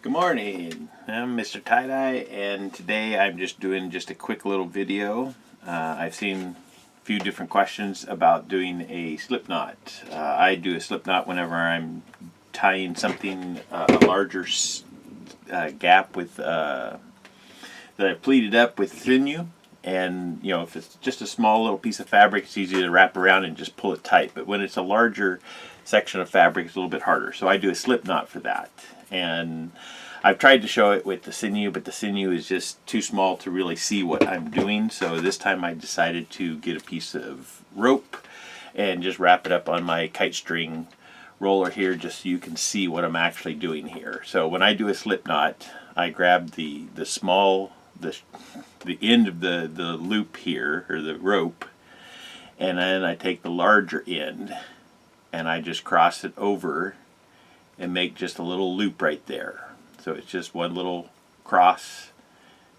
Good morning, I'm Mr. Tie-Dye, and today I'm just doing a quick little video. I've seen a few different questions about doing a slip knot. I do a slip knot whenever I'm tying something, a larger gap with that I've pleated up with sinew. And you know, if it's just a small little piece of fabric, it's easy to wrap around and just pull it tight. But when it's a larger section of fabric, it's a little bit harder. So I do a slip knot for that. And I've tried to show it with the sinew, but the sinew is just too small to really see what I'm doing. So this time I decided to get a piece of rope and just wrap it up on my kite string roller here, just so you can see what I'm actually doing here. So when I do a slip knot, I grab the end of the loop here, or the rope, and then I take the larger end and I just cross it over and make just a little loop right there. So it's just one little cross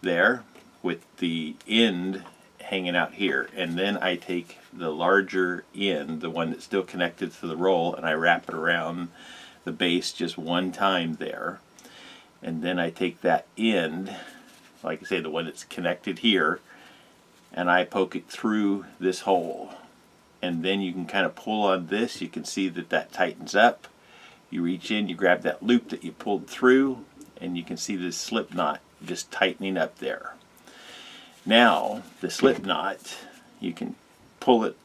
there with the end hanging out here, and then I take the larger end, the one that's still connected to the roll, and I wrap it around the base just one time there, and then I take that end, like I say, the one that's connected here, and I poke it through this hole. And then you can kind of pull on this. You can see that that tightens up. You reach in, you grab that loop that you pulled through, and you can see this slip knot just tightening up there. Now, the slip knot, you can pull it.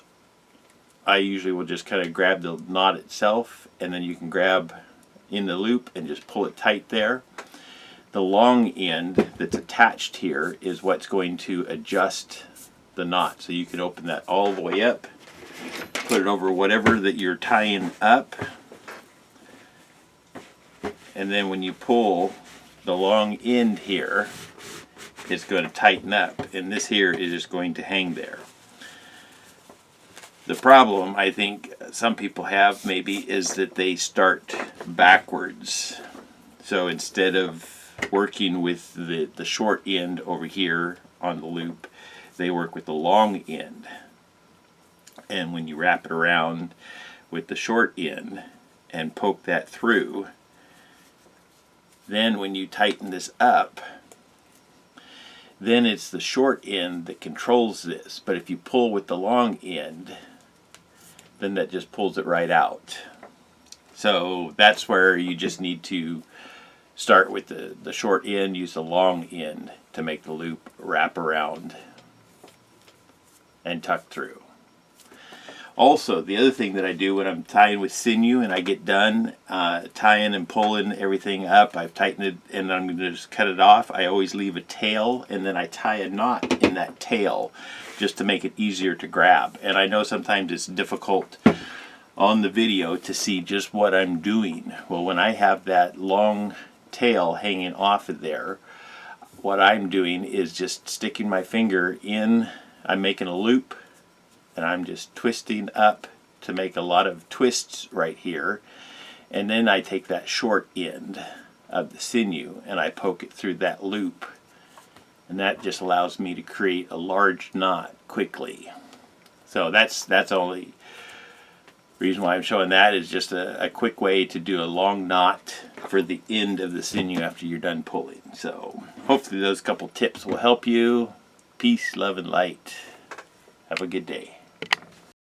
I usually will just kind of grab the knot itself, and then you can grab in the loop and just pull it tight there. The long end that's attached here is what's going to adjust the knot. So you can open that all the way up, put it over whatever that you're tying up, and then when you pull the long end here, it's going to tighten up, and this here is just going to hang there. The problem I think some people have maybe is that they start backwards. So instead of working with the short end over here on the loop, they work with the long end. And when you wrap it around with the short end and poke that through, then when you tighten this up, then it's the short end that controls this. But if you pull with the long end, then that just pulls it right out. So that's where you just need to start with the short end, use the long end to make the loop wrap around and tuck through. Also, the other thing that I do when I'm tying with sinew and I get done tying and pulling everything up, I've tightened it and I'm going to just cut it off. I always leave a tail, and then I tie a knot in that tail just to make it easier to grab. And I know sometimes it's difficult on the video to see just what I'm doing. Well, when I have that long tail hanging off of there, what I'm doing is just sticking my finger in. I'm making a loop, and I'm just twisting up to make a lot of twists right here, and then I take that short end of the sinew and I poke it through that loop, and that just allows me to create a large knot quickly. So that's the only reason why I'm showing that, is just a quick way to do a long knot for the end of the sinew after you're done pulling. So hopefully those couple tips will help you. Peace, love, and light. Have a good day.